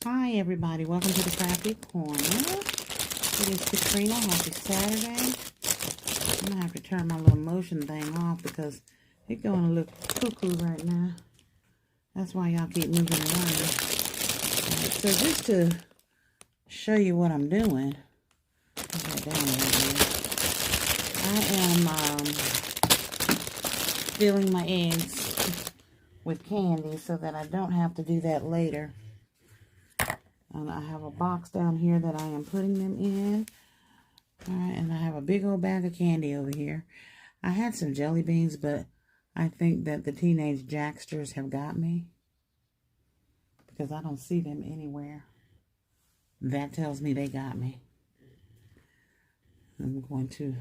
Hi everybody, welcome to the Crafty Corner. It is Katrina. Happy Saturday. I'm going to have to turn my little motion thing off because it's going a little cuckoo right now. That's why y'all keep moving around. Right, so just to show you what I'm doing, I am filling my eggs with candy so that I don't have to do that later. And I have a box down here that I am putting them in. Alright, and I have a big old bag of candy over here. I had some jelly beans, but I think that the teenage jacksters have got me, because I don't see them anywhere. That tells me they got me. I'm going to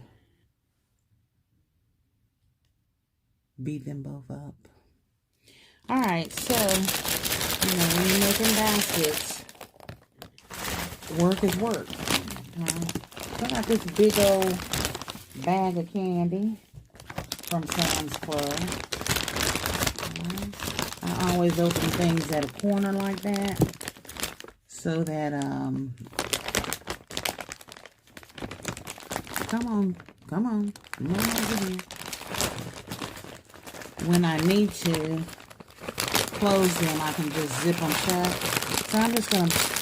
beat them both up. Alright, so, when you're making baskets, work is work. I got this big old bag of candy from Sam's Club. I always open things at a corner like that so that, come on, come over here. When I need to close them, I can just zip them shut. So I'm just going to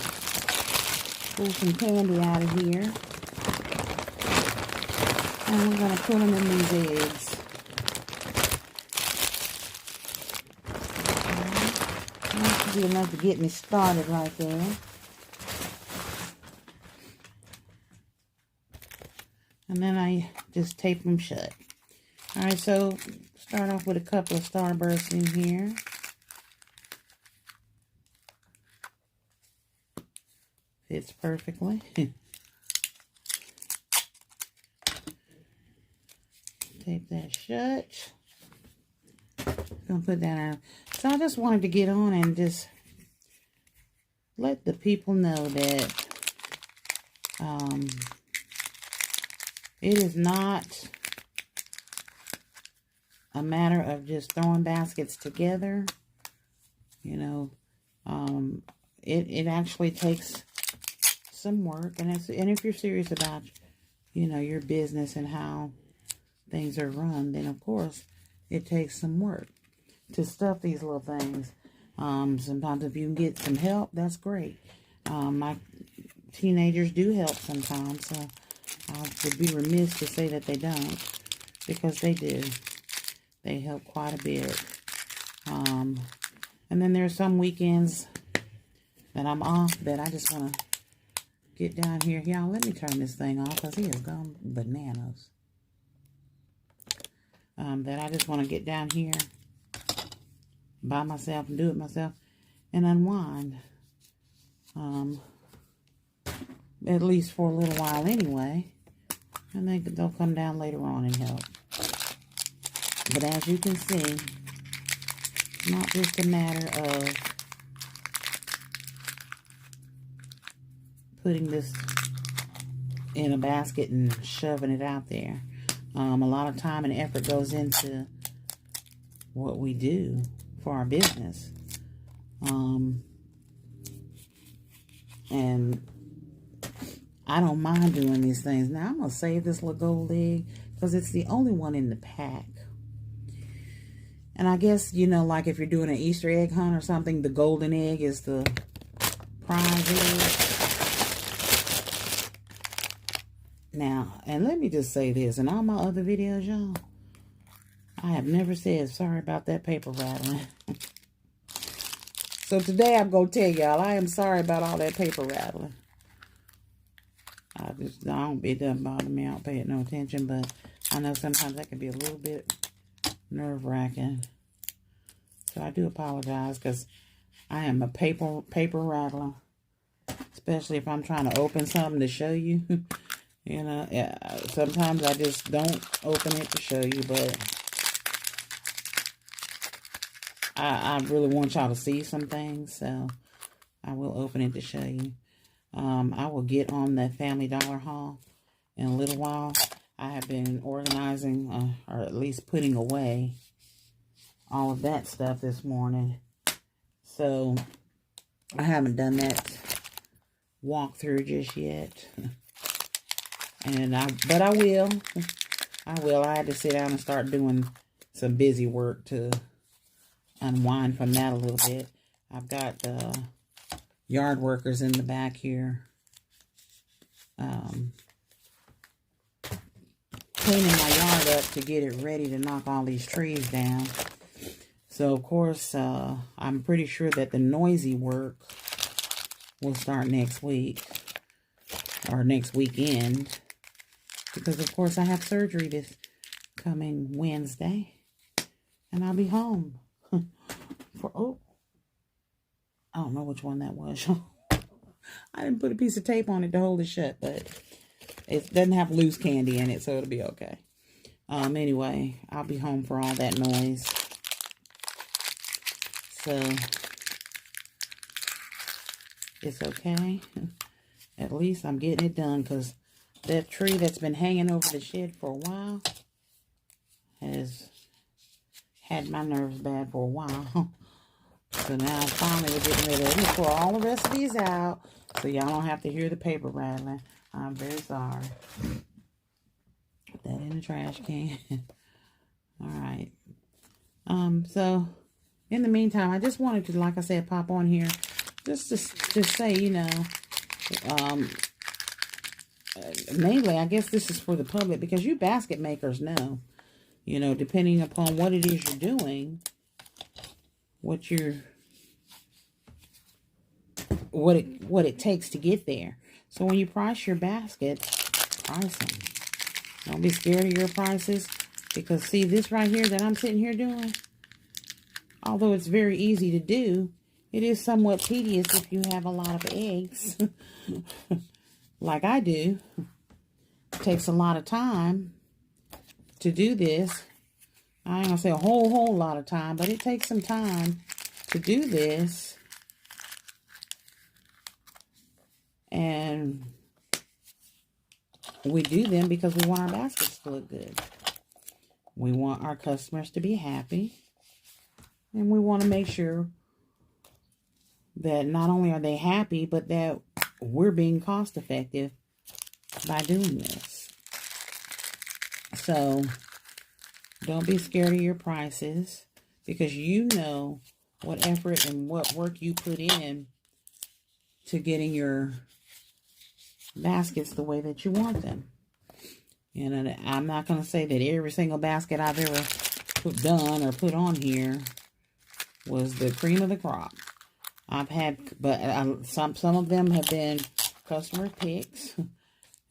pull some candy out of here. And we're going to put them in these eggs. That should be enough to get me started right there. And then I just tape them shut. Alright, so start off with a couple of starbursts in here. Fits perfectly. Tape that shut. Gonna put that out. So I just wanted to get on and just let the people know that it is not a matter of just throwing baskets together. It actually takes some work, and if you're serious about your business and how things are run, then of course it takes some work to stuff these little things. Sometimes if you can get some help, that's great. My teenagers do help sometimes, so I would be remiss to say that they don't, because they do. They help quite a bit. And then there's some weekends that I'm off that I just want to get down here. Y'all, let me turn this thing off because he has gone bananas. That I just want to get down here by myself and do it myself and unwind. At least for a little while anyway. And then they'll come down later on and help. But as you can see, it's not just a matter of putting this in a basket and shoving it out there. A lot of time and effort goes into what we do for our business. And I don't mind doing these things. Now, I'm going to save this little gold egg because it's the only one in the pack. And I guess, like if you're doing an Easter egg hunt or something, the golden egg is the prize egg. Now, and let me just say this, in all my other videos, y'all, I have never said sorry about that paper rattling. So today I'm going to tell y'all, I am sorry about all that paper rattling. I it doesn't bother me, I don't pay it no attention, but I know sometimes that can be a little bit nerve-wracking. So I do apologize, because I am a paper rattler, especially if I'm trying to open something to show you. Sometimes I just don't open it to show you, but I really want y'all to see some things, so I will open it to show you. I will get on that Family Dollar haul in a little while. I have been organizing, or at least putting away all of that stuff this morning. So I haven't done that walkthrough just yet. But I will. I will. I had to sit down and start doing some busy work to unwind from that a little bit. I've got yard workers in the back here cleaning my yard up to get it ready to knock all these trees down. So, of course, I'm pretty sure that the noisy work will start next week or next weekend. Because, of course, I have surgery this coming Wednesday. And I'll be home. I don't know which one that was. I didn't put a piece of tape on it to hold it shut, but it doesn't have loose candy in it, so it'll be okay. Anyway, I'll be home for all that noise. So, it's okay. At least I'm getting it done, because that tree that's been hanging over the shed for a while has had my nerves bad for a while. So now finally we're getting ready to pour all the rest of these out so y'all don't have to hear the paper rattling. I'm very sorry. Put that in the trash can. Alright. So in the meantime, I just wanted to, like I said, pop on here just to say, you know, mainly I guess this is for the public, because you basket makers know, you know, depending upon what it is you're doing, what it takes to get there. So when you price your baskets, price them. Don't be scared of your prices, because see, this right here that I'm sitting here doing, although it's very easy to do, it is somewhat tedious if you have a lot of eggs, like I do. It takes a lot of time to do this. I ain't gonna say a whole lot of time, but it takes some time to do this. And we do them because we want our baskets to look good. We want our customers to be happy. And we want to make sure that not only are they happy, but that we're being cost effective by doing this. So don't be scared of your prices, because you know what effort and what work you put in to getting your baskets the way that you want them. You know, I'm not going to say that every single basket I've ever done or put on here was the cream of the crop. I've had, but some of them have been customer picks,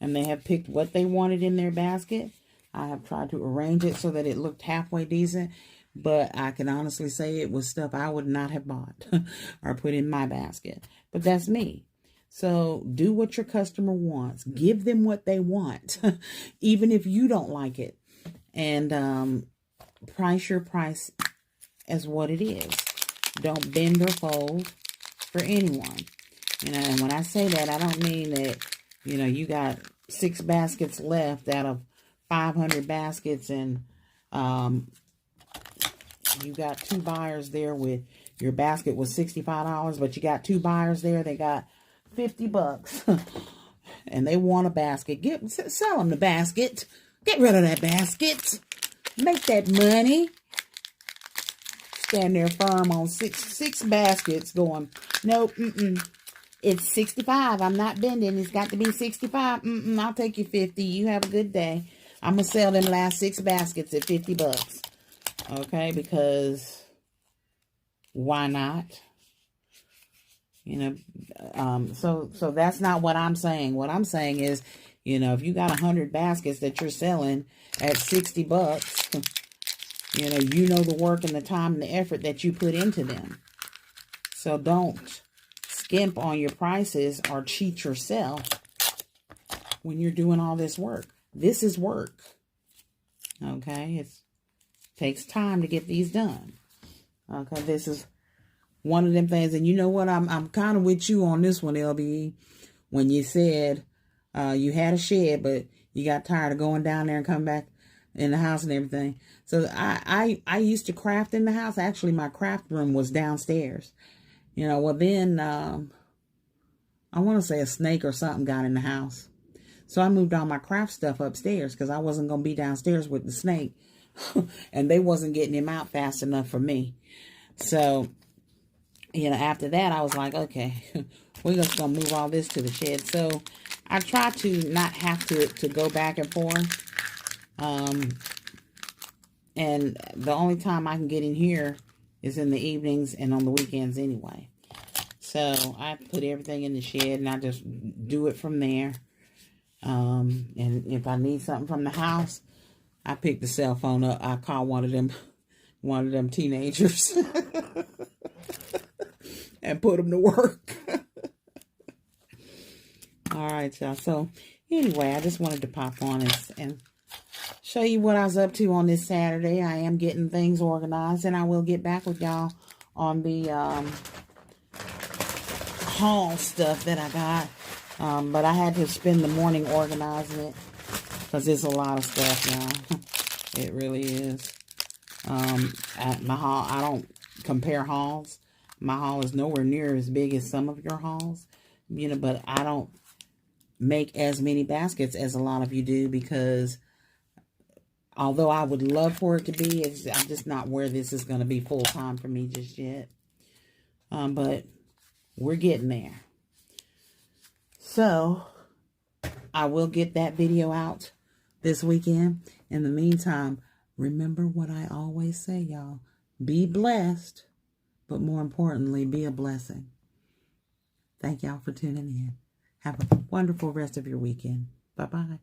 and they have picked what they wanted in their basket. I have tried to arrange it so that it looked halfway decent, but I can honestly say it was stuff I would not have bought or put in my basket. But that's me. So do what your customer wants. Give them what they want, even if you don't like it. And price your price as what it is. Don't bend or fold for anyone. You know, and when I say that, I don't mean that, you know, you got 6 baskets left out of 500 baskets, and you got 2 buyers there with your basket was $65, but you got 2 buyers there, they got $50 and they want a basket. Sell them the basket. Get rid of that basket. Make that money. Stand there firm on six baskets going, nope, it's 65. I'm not bending. It's got to be 65. I'll take you 50. You have a good day. I'm going to sell them last 6 baskets at $50. Okay, because why not? You know, so that's not what I'm saying. What I'm saying is, you know, if you got 100 baskets that you're selling at $60, you know the work and the time and the effort that you put into them. So don't skimp on your prices or cheat yourself when you're doing all this work. This is work. Okay, it takes time to get these done. Okay, this is one of them things. And you know what? I'm kind of with you on this one, LBE. When you said you had a shed, but you got tired of going down there and coming back in the house and everything. So I used to craft in the house. Actually, my craft room was downstairs. You know, well then, I want to say a snake or something got in the house. So I moved all my craft stuff upstairs because I wasn't going to be downstairs with the snake. And they wasn't getting him out fast enough for me. So, you know, after that, I was like, okay, we're just going to move all this to the shed. So I try to not have to go back and forth. And the only time I can get in here is in the evenings and on the weekends anyway. So I put everything in the shed and I just do it from there. And if I need something from the house, I pick the cell phone up. I call one of them teenagers and put them to work. All right, y'all. So anyway, I just wanted to pop on and show you what I was up to on this Saturday. I am getting things organized, and I will get back with y'all on the haul stuff that I got. But I had to spend the morning organizing it because there's a lot of stuff, y'all. It really is. At my haul, I don't compare hauls. My haul is nowhere near as big as some of your hauls, you know, but I don't make as many baskets as a lot of you do because although I would love for it to be, I'm just not where this is going to be full time for me just yet. But we're getting there. So I will get that video out this weekend. In the meantime, remember what I always say, y'all. Be blessed, but more importantly, be a blessing. Thank y'all for tuning in. Have a wonderful rest of your weekend. Bye-bye.